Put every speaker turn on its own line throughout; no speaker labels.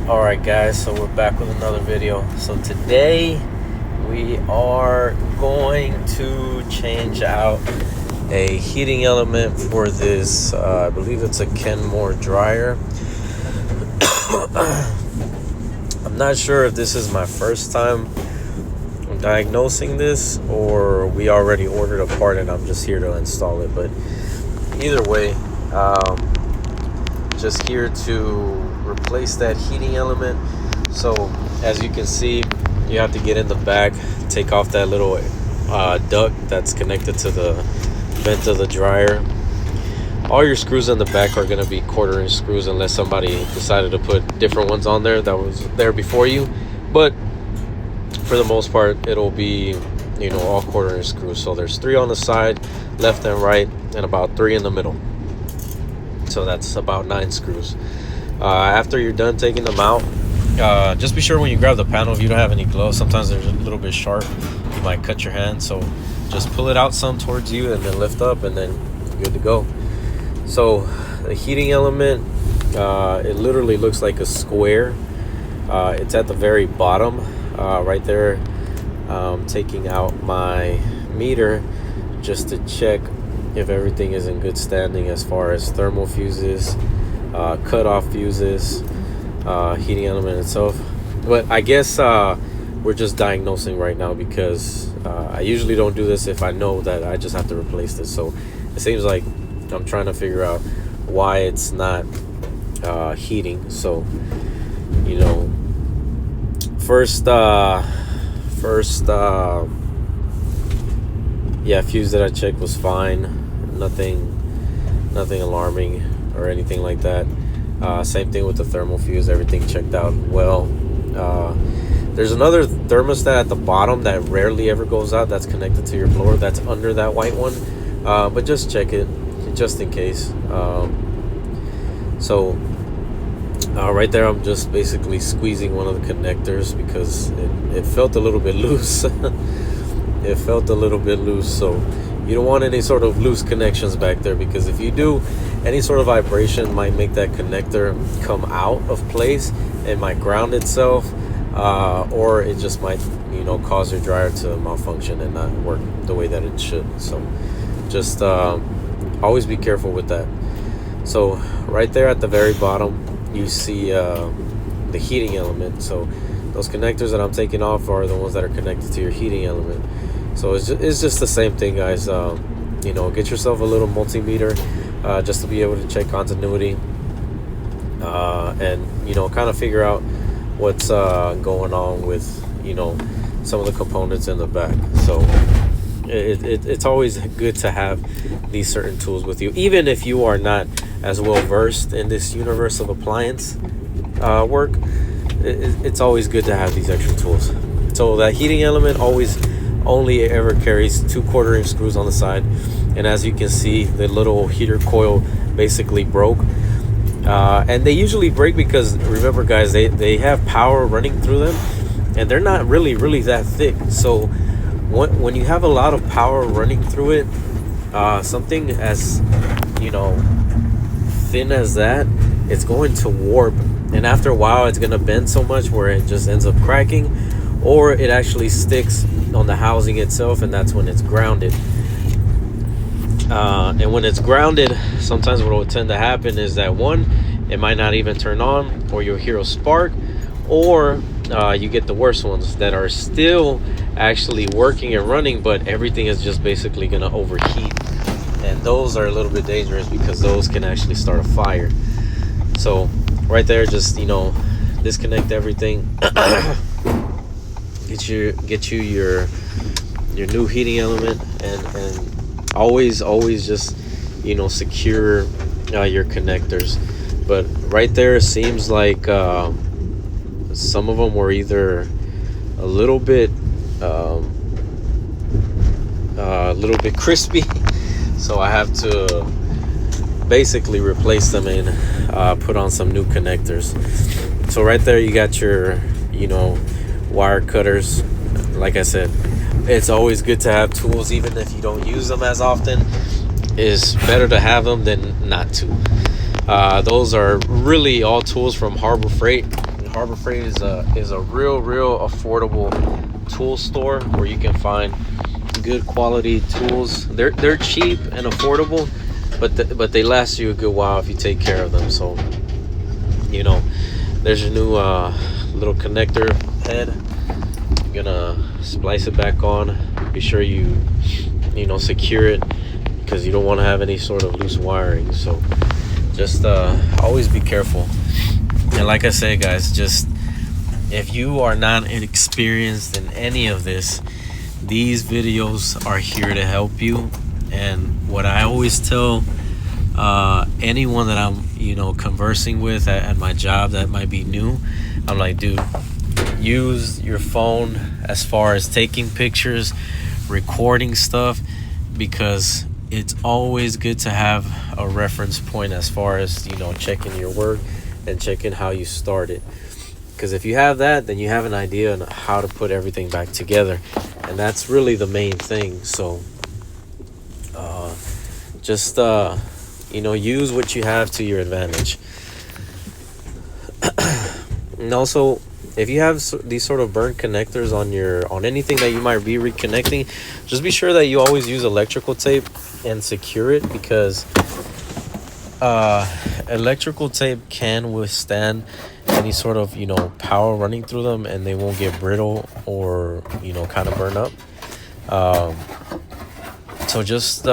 Alright guys, so we're back with another video. So today we are going to change out a heating element for this, I believe it's a Kenmore dryer. I'm not sure if this is my first time diagnosing this or we already ordered a part and I'm just here to install it, but either way, just here to replace that heating element. So as you can see, you have to get in the back, take off that little duct that's connected to the vent of the dryer. All your screws in the back are going to be 1/4 inch screws unless somebody decided to put different ones on there that was there before you, but for the most part it'll be, you know, all 1/4 inch screws. So there's 3 on the side, left and right, and about 3 in the middle. So that's about 9 screws. After you're done taking them out, just be sure when you grab the panel, if you don't have any gloves, sometimes they're a little bit sharp, you might cut your hand, so just pull it out some towards you and then lift up and then you're good to go. So the heating element, it literally looks like a square. It's at the very bottom, right there. Taking out my meter just to check if everything is in good standing as far as thermal fuses, cut-off fuses, heating element itself. But I guess we're just diagnosing right now because I usually don't do this if I know that I just have to replace this. So it seems like I'm trying to figure out why it's not heating. So, you know, first fuse that I checked was fine. Nothing alarming or anything like that. Same thing with the thermal fuse, everything checked out well. There's another thermostat at the bottom that rarely ever goes out, that's connected to your blower, that's under that white one, but just check it just in case. So right there, I'm just basically squeezing one of the connectors because it felt a little bit loose. It felt a little bit loose, so you don't want any sort of loose connections back there, because if you do, any sort of vibration might make that connector come out of place. It might ground itself, or it just might, you know, cause your dryer to malfunction and not work the way that it should. So just always be careful with that. So right there at the very bottom, you see the heating element. So those connectors that I'm taking off are the ones that are connected to your heating element. So it's just the same thing, guys. You know, get yourself a little multimeter just to be able to check continuity, and, you know, kind of figure out what's going on with, you know, some of the components in the back. So it's always good to have these certain tools with you, even if you are not as well versed in this universe of appliance work. It's always good to have these extra tools. So that heating element only ever carries 2 1/4 inch screws on the side, and as you can see, the little heater coil basically broke, and they usually break because, remember guys, they have power running through them and they're not really that thick. So when you have a lot of power running through it, something as, you know, thin as that, it's going to warp, and after a while it's going to bend so much where it just ends up cracking, or it actually sticks on the housing itself, and that's when it's grounded. And when it's grounded, sometimes what will tend to happen is that, one, it might not even turn on, or you'll hear a spark, or you get the worst ones that are still actually working and running, but everything is just basically going to overheat, and those are a little bit dangerous because those can actually start a fire. So right there, just, you know, disconnect everything. Get you your new heating element, and always just, you know, secure your connectors. But right there, it seems like some of them were either a little bit crispy, so I have to basically replace them and put on some new connectors. So right there, you got your, you know, wire cutters. Like I said, it's always good to have tools, even if you don't use them as often. It's better to have them than not to. Those are really all tools from Harbor Freight. Harbor Freight is a real affordable tool store where you can find good quality tools. They're cheap and affordable, but they last you a good while if you take care of them. So, you know, there's your new little connector head. You're gonna splice it back on. Be sure you secure it, because you don't want to have any sort of loose wiring. So just always be careful. And like I said, guys, just if you are not experienced in any of this, these videos are here to help you. And what I always tell anyone that I'm conversing with at my job that might be new, I'm like, dude, use your phone as far as taking pictures, recording stuff, because it's always good to have a reference point as far as checking your work and checking how you started. Because if you have that, then you have an idea on how to put everything back together, and that's really the main thing. So just use what you have to your advantage. And also, if you have these sort of burnt connectors on anything that you might be reconnecting, just be sure that you always use electrical tape and secure it, because electrical tape can withstand any sort of power running through them, and they won't get brittle or kind of burn up. So just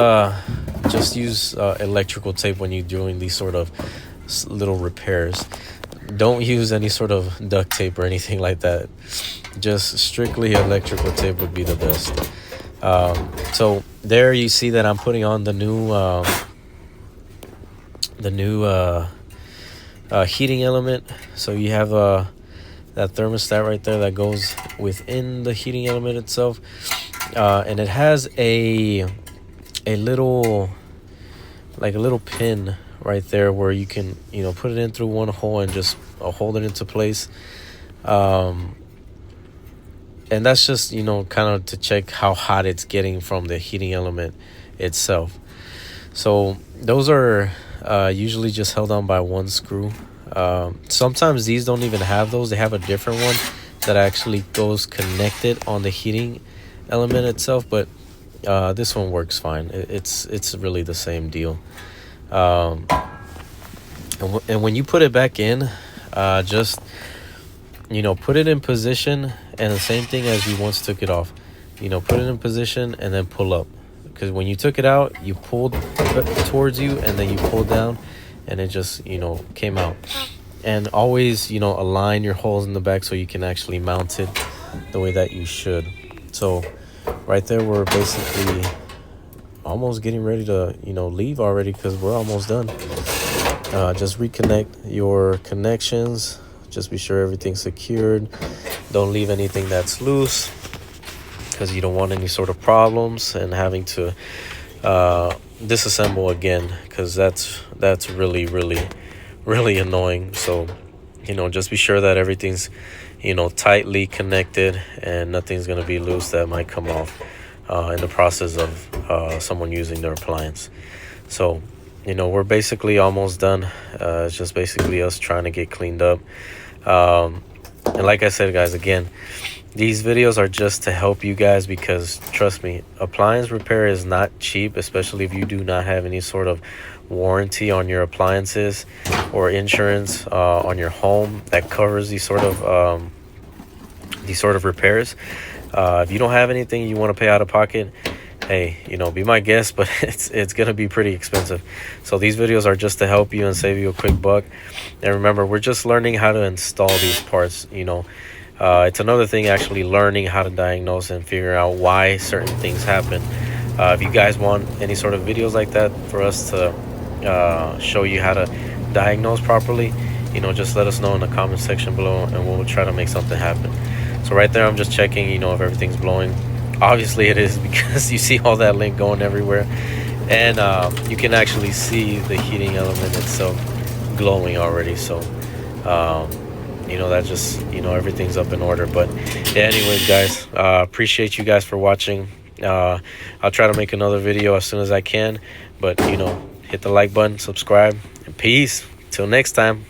use electrical tape when you're doing these sort of little repairs. Don't use any sort of duct tape or anything like that. Just strictly electrical tape would be the best. So there you see that I'm putting on the new heating element. So you have that thermostat right there that goes within the heating element itself, and it has a little pin right there where you can put it in through one hole and just hold it into place, and that's just kind of to check how hot it's getting from the heating element itself. So those are usually just held on by one screw. Sometimes these don't even have those. They have a different one that actually goes connected on the heating element itself, but this one works fine. It's really the same deal. And when you put it back in, just put it in position, and the same thing as you once took it off. Put it in position and then pull up, because when you took it out, you pulled towards you and then you pulled down, and it just came out. And always align your holes in the back so you can actually mount it the way that you should. So right there, we're basically almost getting ready to leave already, because we're almost done. Just reconnect your connections. Just be sure everything's secured. Don't leave anything that's loose, because you don't want any sort of problems and having to disassemble again, because that's really annoying. So just be sure that everything's tightly connected and nothing's going to be loose that might come off in the process of someone using their appliance. So we're basically almost done. It's just basically us trying to get cleaned up. And like I said, guys, again, these videos are just to help you guys, because trust me, appliance repair is not cheap, especially if you do not have any sort of warranty on your appliances or insurance on your home that covers these sort of repairs. If you don't have anything you want to pay out of pocket, hey, be my guest, but it's gonna be pretty expensive. So these videos are just to help you and save you a quick buck. And remember, we're just learning how to install these parts. It's another thing actually learning how to diagnose and figure out why certain things happen. If you guys want any sort of videos like that for us to show you how to diagnose properly, just let us know in the comment section below, and we'll try to make something happen. So right there, I'm just checking if everything's blowing. Obviously it is, because you see all that link going everywhere, and you can actually see the heating element itself glowing already. So that just everything's up in order. But yeah, anyways, guys, appreciate you guys for watching. I'll try to make another video as soon as I can, but hit the like button, subscribe, and peace till next time.